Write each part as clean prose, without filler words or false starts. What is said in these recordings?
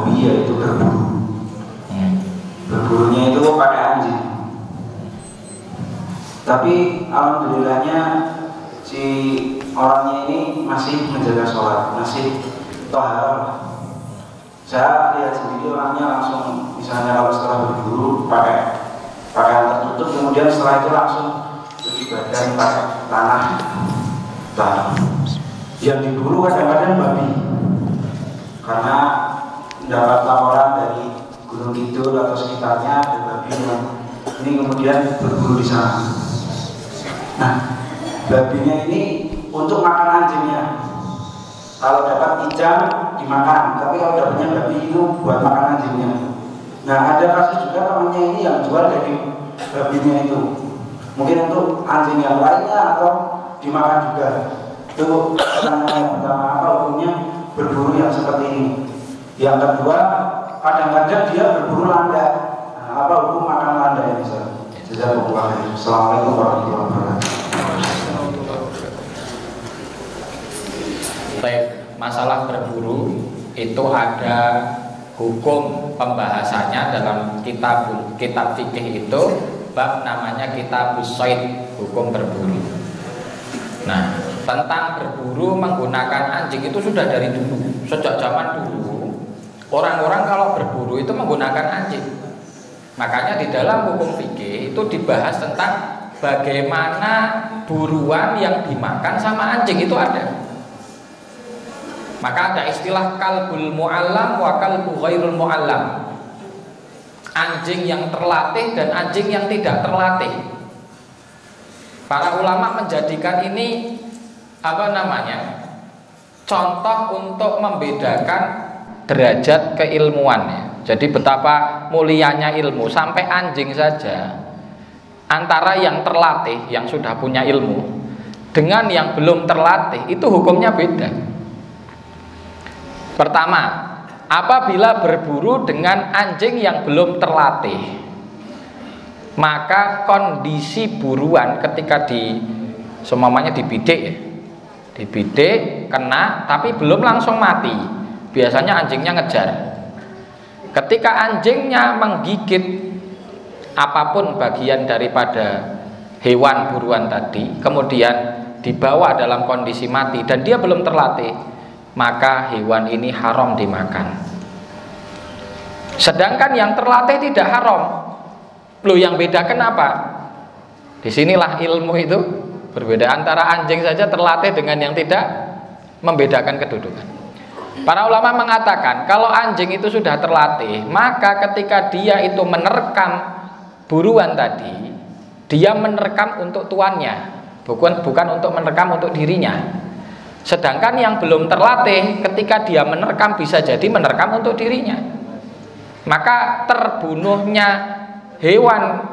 hobi, yaitu berburu. Berburunya itu pakai anjing. Tapi alhamdulillahnya si orangnya ini masih menjaga sholat, masih tohar. Saya lihat sendiri orangnya langsung, misalnya kalau setelah berburu pakai pakaian tertutup, kemudian setelah itu langsung cuci badan pakai tanah. Yang diburu kadang-kadang babi, karena mendapat laporan dari Gunung Kidul atau sekitarnya ada babi yang ini kemudian berburu di sana. Nah, babinya ini untuk makan anjingnya. Kalau dapat ikan dimakan, tapi kalau dapatnya babi itu buat makan anjingnya. Nah, ada kasus juga temannya ini yang jual dari babinya itu, mungkin untuk anjing yang lainnya atau dimakan juga. Itu pertanyaan yang pertama, apa hukumnya berburu yang seperti ini? Yang kedua, kadang-kadang dia berburu landak. Nah, apa hukum makan landak ini? Assalamualaikum warahmatullahi wabarakatuh. Baik, masalah berburu itu ada hukum pembahasannya dalam kitab fikih itu, bab namanya kitab Shayd, hukum berburu. Nah, tentang berburu menggunakan anjing itu sudah dari dulu, sejak zaman dulu orang-orang kalau berburu itu menggunakan anjing. Makanya di dalam hukum fikih itu dibahas tentang bagaimana buruan yang dimakan sama anjing itu ada. Maka ada istilah kalbul mu'allam wa kalbu ghairul mu'allam. Anjing yang terlatih dan anjing yang tidak terlatih. Para ulama menjadikan ini contoh untuk membedakan derajat keilmuannya. Jadi betapa mulianya ilmu, sampai anjing saja antara yang terlatih, yang sudah punya ilmu, dengan yang belum terlatih itu hukumnya beda. Pertama, apabila berburu dengan anjing yang belum terlatih, maka kondisi buruan ketika dibidik kena tapi belum langsung mati, biasanya anjingnya ngejar. Ketika anjingnya menggigit apapun bagian daripada hewan buruan tadi, kemudian dibawa dalam kondisi mati dan dia belum terlatih, maka hewan ini haram dimakan. Sedangkan yang terlatih tidak haram. Loh, yang beda kenapa? Disinilah ilmu itu berbeda antara anjing saja terlatih dengan yang tidak, membedakan kedudukan. Para ulama mengatakan kalau anjing itu sudah terlatih, maka ketika dia itu menerkam buruan tadi, dia menerkam untuk tuannya, bukan untuk menerkam untuk dirinya. Sedangkan yang belum terlatih, ketika dia menerkam bisa jadi menerkam untuk dirinya. Maka terbunuhnya hewan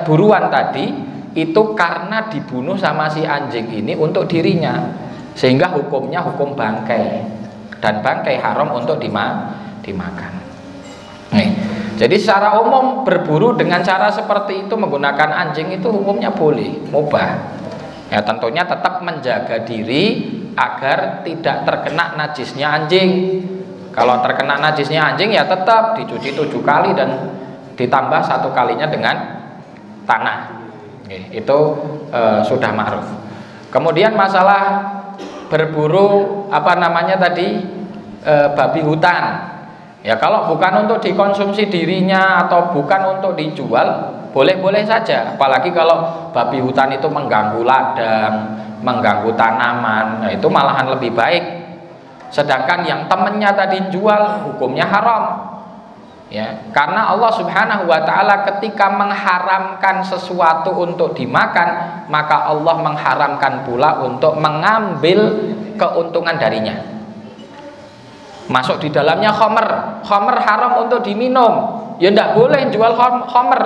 buruan tadi itu karena dibunuh sama si anjing ini untuk dirinya, sehingga hukumnya hukum bangkai, dan bangkai haram untuk dimakan. Jadi secara umum berburu dengan cara seperti itu menggunakan anjing itu hukumnya boleh, mubah. Ya, tentunya tetap menjaga diri agar tidak terkena najisnya anjing. Kalau terkena najisnya anjing ya tetap dicuci 7 kali dan ditambah 1 kalinya dengan tanah. Itu sudah ma'ruf. Kemudian masalah berburu babi hutan. Ya, kalau bukan untuk dikonsumsi dirinya atau bukan untuk dijual, boleh-boleh saja. Apalagi kalau babi hutan itu mengganggu ladang, mengganggu tanaman, nah itu malahan lebih baik. Sedangkan yang temennya tadi jual, hukumnya haram. Ya, karena Allah Subhanahu wa taala ketika mengharamkan sesuatu untuk dimakan, maka Allah mengharamkan pula untuk mengambil keuntungan darinya. Masuk di dalamnya khamr. Khamr haram untuk diminum. Ya tidak boleh jual khamr.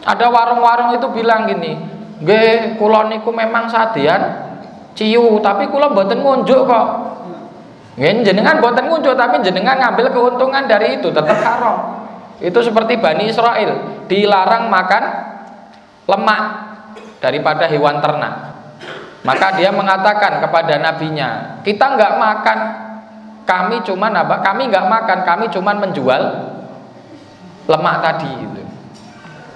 Ada warung-warung itu bilang gini, nggih kula niku memang sadean ciu, tapi kula mboten ngunjuk kok. Nggih jenengan mboten ngunjuk tapi jenengan ngambil keuntungan dari itu, tetap haram. Itu seperti Bani Israel, dilarang makan lemak daripada hewan ternak. Maka dia mengatakan kepada nabinya, kita enggak makan kami cuman apa? Kami nggak makan, kami cuman menjual lemak tadi gitu.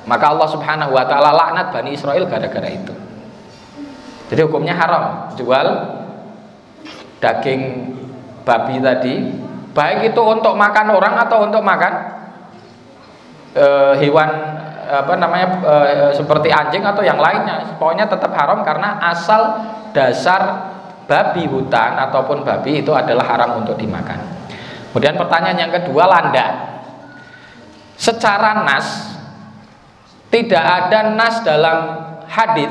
Maka Allah Subhanahu wa taala laknat Bani Israel gara-gara itu. Jadi hukumnya haram jual daging babi tadi, baik itu untuk makan orang atau untuk makan hewan seperti anjing atau yang lainnya. Pokoknya tetap haram karena asal dasar babi hutan ataupun babi itu adalah haram untuk dimakan. Kemudian pertanyaan yang kedua, landak. Secara nas tidak ada nas dalam hadis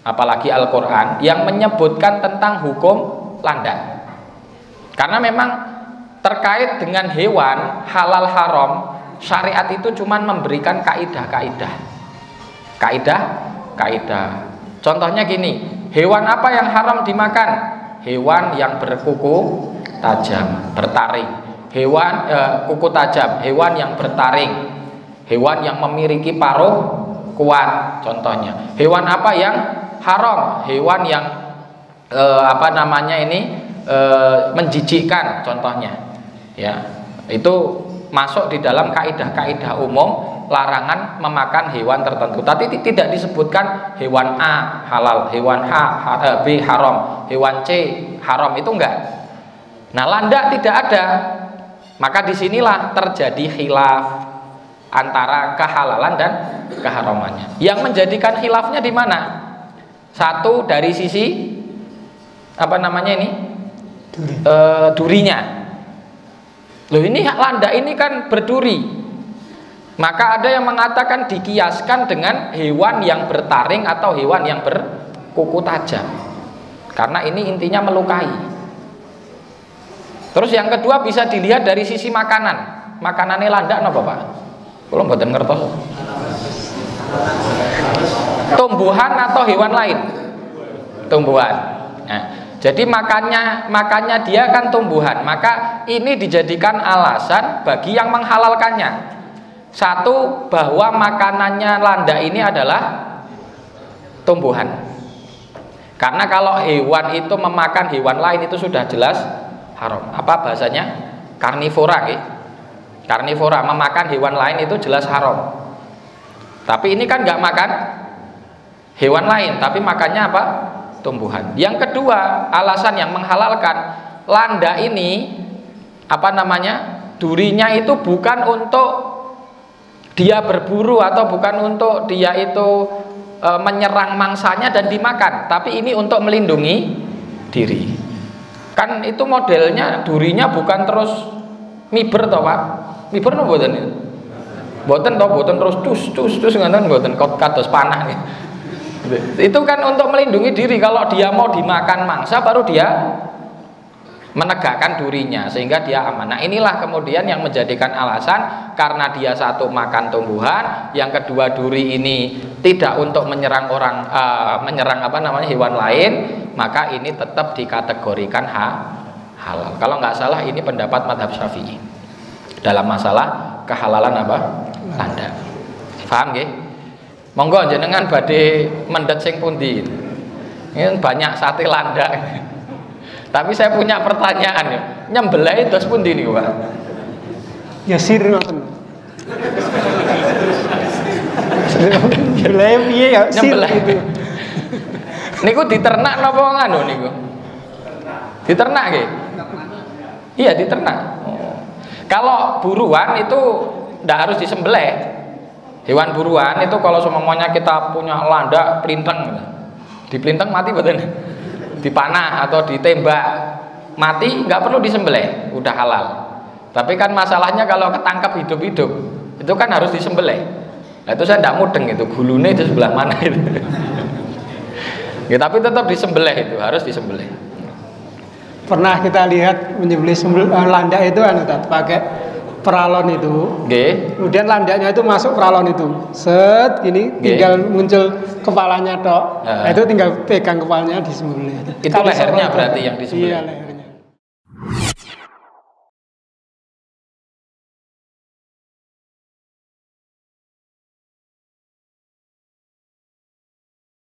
apalagi Al-Quran yang menyebutkan tentang hukum landak. Karena memang terkait dengan hewan halal haram, syariat itu cuma memberikan kaidah-kaidah. Contohnya gini, hewan apa yang haram dimakan? Hewan yang berkuku tajam, bertaring. Hewan kuku tajam, hewan yang bertaring. Hewan yang memiliki paruh kuat, contohnya. Hewan apa yang haram? Hewan yang menjijikkan, contohnya. Ya, itu masuk di dalam kaidah-kaidah umum larangan memakan hewan tertentu. Tapi tidak disebutkan hewan A halal, hewan B haram, hewan C haram, itu enggak. Nah, landak tidak ada. Maka disinilah terjadi khilaf antara kehalalan dan keharamannya. Yang menjadikan khilafnya di mana? Satu dari sisi durinya. Loh, ini landak ini kan berduri. Maka ada yang mengatakan dikiaskan dengan hewan yang bertaring atau hewan yang berkuku tajam. Karena ini intinya melukai. Terus yang kedua bisa dilihat dari sisi makanan. Makanannya landak napa, Pak? Kula mboten ngertos. Tumbuhan atau hewan lain? Tumbuhan. Nah, jadi makannya dia kan tumbuhan. Maka ini dijadikan alasan bagi yang menghalalkannya. Satu, bahwa makanannya landak ini adalah tumbuhan. Karena kalau hewan itu memakan hewan lain itu sudah jelas haram. Apa bahasanya? Karnivora, karnivora, memakan hewan lain itu jelas haram. Tapi ini kan nggak makan hewan lain, tapi makannya apa? Tumbuhan. Yang kedua, alasan yang menghalalkan landak ini durinya itu bukan untuk dia berburu atau bukan untuk dia itu menyerang mangsanya dan dimakan, tapi ini untuk melindungi diri. Kan itu modelnya durinya bukan terus miber toh, Pak. Miber no mboten itu. Mboten terus tus ngoten mboten kados panah nih. Itu kan untuk melindungi diri. Kalau dia mau dimakan mangsa baru dia menegakkan durinya sehingga dia aman. Nah, inilah kemudian yang menjadikan alasan karena dia satu makan tumbuhan, yang kedua duri ini tidak untuk menyerang hewan lain, maka ini tetap dikategorikan halal. Kalau nggak salah ini pendapat mazhab Syafi'i dalam masalah kehalalan landak. Paham nggih? Monggo jenengan badhe mendhet sing pundi? Ini banyak sate landak. Tapi saya punya pertanyaan ya. Nyembelih terus pundi niku, Pak? Ya sir ngoten. Nyembelih piye ya sir itu. Niku diternak napa nganu niku? Diternak nggih? Iya, diternak. Kalau buruan itu ndak harus disembelih. Hewan buruan itu kalau semuanya kita punya landak pelinteng, dipelinteng mati mboten? Dipanah atau ditembak mati nggak perlu disembelih, udah halal. Tapi kan masalahnya kalau ketangkap hidup-hidup itu kan harus disembelih. Nah, itu saya tidak mudeng itu gulune itu sebelah mana itu. Ya, tapi tetap disembelih, itu harus disembelih. Pernah kita lihat menyembelih landak itu pakai peralon itu. Kemudian landaknya itu masuk peralon itu. Set gini tinggal muncul kepalanya tok. Nah, itu tinggal pegang kepalanya disembelih. Itu lehernya berarti yang disembelih. Iya, leher.